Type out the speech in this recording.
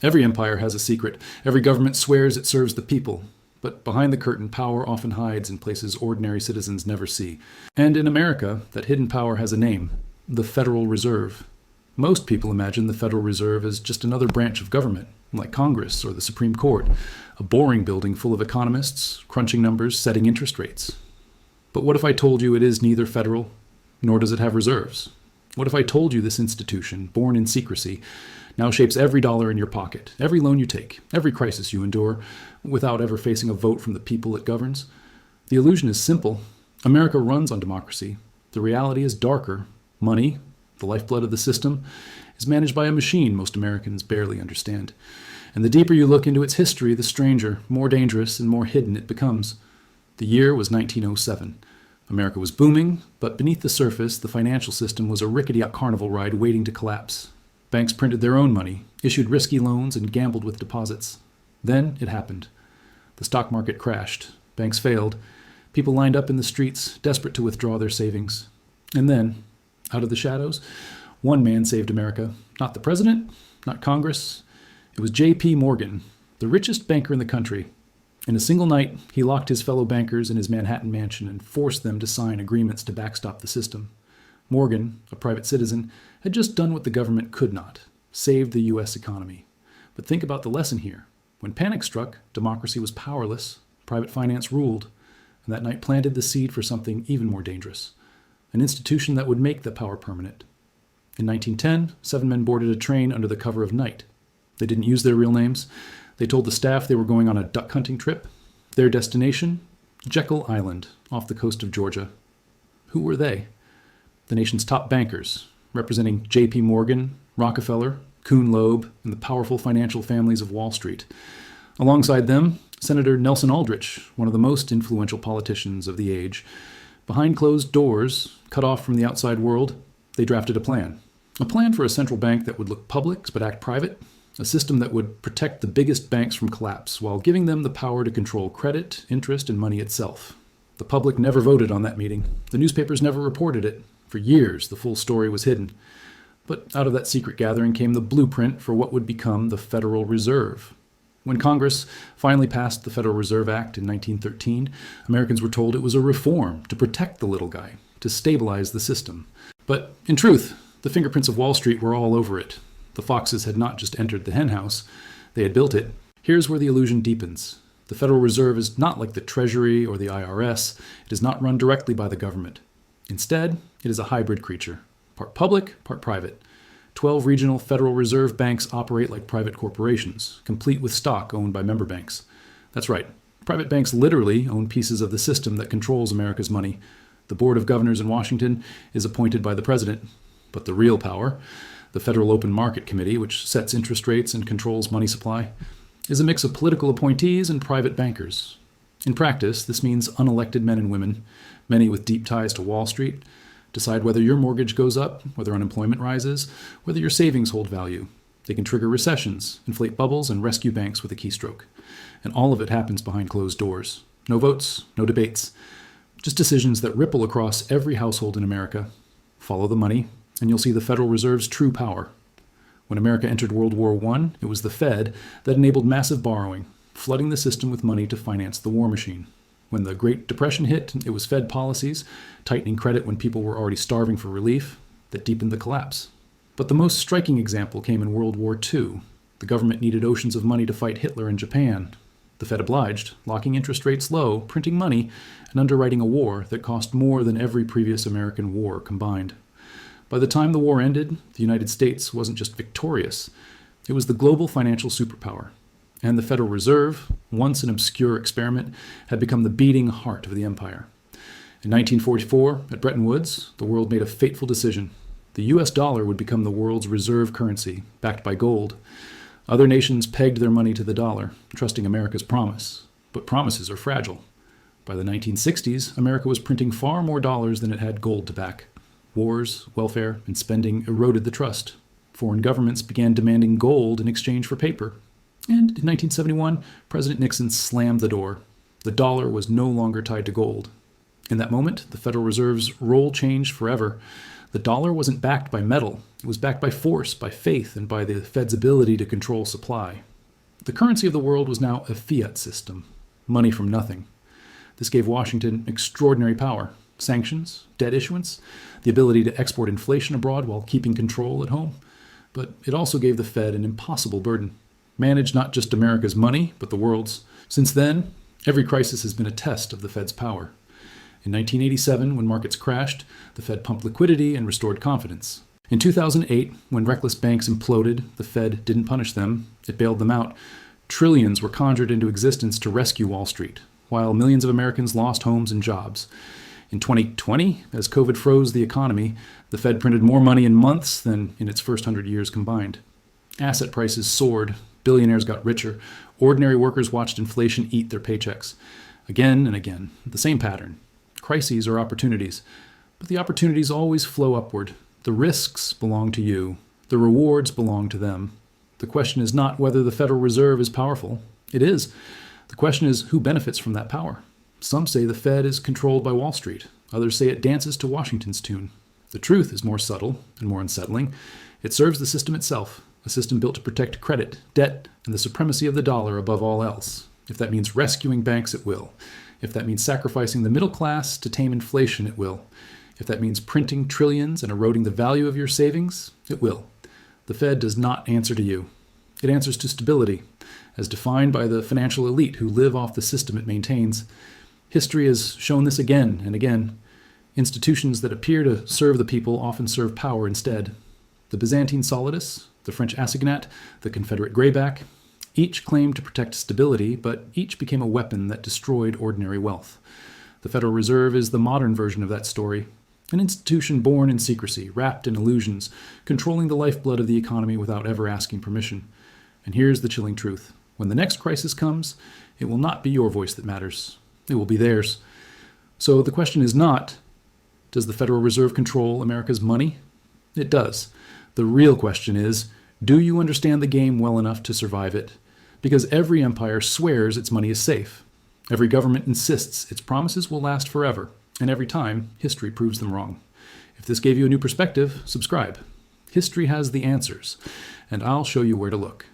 Every empire has a secret. Every government swears it serves the people. But behind the curtain, power often hides in places ordinary citizens never see. And in America, that hidden power has a name: the Federal Reserve. Most people imagine the Federal Reserve as just another branch of government, like Congress or the Supreme Court, a boring building full of economists, crunching numbers, setting interest rates. But what if I told you it is neither federal, nor does it have reserves? What if I told you this institution, born in secrecy, now shapes every dollar in your pocket, every loan you take, every crisis you endure, without ever facing a vote from the people it governs? The illusion is simple. America runs on democracy. The reality is darker. Money, the lifeblood of the system, is managed by a machine most Americans barely understand. And the deeper you look into its history, the stranger, more dangerous, and more hidden it becomes. The year was 1907. America was booming, but beneath the surface, the financial system was a rickety carnival ride waiting to collapse. Banks printed their own money, issued risky loans, and gambled with deposits. Then it happened. The stock market crashed. Banks failed. People lined up in the streets, desperate to withdraw their savings. And then, out of the shadows, one man saved America. Not the president, not Congress. It was J.P. Morgan, the richest banker in the country. In a single night, he locked his fellow bankers in his Manhattan mansion and forced them to sign agreements to backstop the system. Morgan, a private citizen, had just done what the government could not: saved the U.S. economy. But think about the lesson here. When panic struck, democracy was powerless, private finance ruled, and that night planted the seed for something even more dangerous: an institution that would make the power permanent. In 1910, 7 men boarded a train under the cover of night. They didn't use their real names. They told the staff they were going on a duck hunting trip. Their destination? Jekyll Island, off the coast of Georgia. Who were they? The nation's top bankers, representing J.P. Morgan, Rockefeller, Kuhn Loeb, and the powerful financial families of Wall Street. Alongside them, Senator Nelson Aldrich, one of the most influential politicians of the age. Behind closed doors, cut off from the outside world, they drafted a plan. A plan for a central bank that would look public but act private. A system that would protect the biggest banks from collapse while giving them the power to control credit, interest, and money itself. The public never voted on that meeting. The newspapers never reported it. For years, the full story was hidden. But out of that secret gathering came the blueprint for what would become the Federal Reserve. When Congress finally passed the Federal Reserve Act in 1913, Americans were told it was a reform to protect the little guy, to stabilize the system. But in truth, the fingerprints of Wall Street were all over it. The foxes had not just entered the henhouse, they had built it. Here's where the illusion deepens. The Federal Reserve is not like the Treasury or the IRS. It is not run directly by the government. Instead, it is a hybrid creature, part public, part private. 12 regional Federal Reserve banks operate like private corporations, complete with stock owned by member banks. That's right, private banks literally own pieces of the system that controls America's money. The Board of Governors in Washington is appointed by the president. But the real power, the Federal Open Market Committee, which sets interest rates and controls money supply, is a mix of political appointees and private bankers. In practice, this means unelected men and women, many with deep ties to Wall Street, decide whether your mortgage goes up, whether unemployment rises, whether your savings hold value. They can trigger recessions, inflate bubbles, and rescue banks with a keystroke. And all of it happens behind closed doors. No votes, no debates. Just decisions that ripple across every household in America. Follow the money, and you'll see the Federal Reserve's true power. When America entered World War I, it was the Fed that enabled massive borrowing, flooding the system with money to finance the war machine. When the Great Depression hit, it was Fed policies, tightening credit when people were already starving for relief, that deepened the collapse. But the most striking example came in World War II. The government needed oceans of money to fight Hitler in Japan. The Fed obliged, locking interest rates low, printing money, and underwriting a war that cost more than every previous American war combined. By the time the war ended, the United States wasn't just victorious. It was the global financial superpower. And the Federal Reserve, once an obscure experiment, had become the beating heart of the empire. In 1944, at Bretton Woods, the world made a fateful decision. The US dollar would become the world's reserve currency, backed by gold. Other nations pegged their money to the dollar, trusting America's promise. But promises are fragile. By the 1960s, America was printing far more dollars than it had gold to back. Wars, welfare, and spending eroded the trust. Foreign governments began demanding gold in exchange for paper. And in 1971, President Nixon slammed the door. The dollar was no longer tied to gold. In that moment, the Federal Reserve's role changed forever. The dollar wasn't backed by metal. It was backed by force, by faith, and by the Fed's ability to control supply. The currency of the world was now a fiat system, money from nothing. This gave Washington extraordinary power. Sanctions, debt issuance, the ability to export inflation abroad while keeping control at home. But it also gave the Fed an impossible burden. Manage not just America's money, but the world's. Since then, every crisis has been a test of the Fed's power. In 1987, when markets crashed, the Fed pumped liquidity and restored confidence. In 2008, when reckless banks imploded, the Fed didn't punish them, it bailed them out. Trillions were conjured into existence to rescue Wall Street, while millions of Americans lost homes and jobs. In 2020, as COVID froze the economy, the Fed printed more money in months than in its first 100 years combined. Asset prices soared, billionaires got richer, ordinary workers watched inflation eat their paychecks. Again and again, the same pattern. Crises are opportunities, but the opportunities always flow upward. The risks belong to you. The rewards belong to them. The question is not whether the Federal Reserve is powerful. It is. The question is who benefits from that power. Some say the Fed is controlled by Wall Street. Others say it dances to Washington's tune. The truth is more subtle and more unsettling. It serves the system itself, a system built to protect credit, debt, and the supremacy of the dollar above all else. If that means rescuing banks, it will. If that means sacrificing the middle class to tame inflation, it will. If that means printing trillions and eroding the value of your savings, it will. The Fed does not answer to you. It answers to stability, as defined by the financial elite who live off the system it maintains. History has shown this again and again. Institutions that appear to serve the people often serve power instead. The Byzantine solidus, the French assignat, the Confederate grayback, each claimed to protect stability, but each became a weapon that destroyed ordinary wealth. The Federal Reserve is the modern version of that story, an institution born in secrecy, wrapped in illusions, controlling the lifeblood of the economy without ever asking permission. And here's the chilling truth. When the next crisis comes, it will not be your voice that matters. It will be theirs. So the question is not, does the Federal Reserve control America's money? It does. The real question is, do you understand the game well enough to survive it? Because every empire swears its money is safe. Every government insists its promises will last forever, and every time, history proves them wrong. If this gave you a new perspective, subscribe. History has the answers, and I'll show you where to look.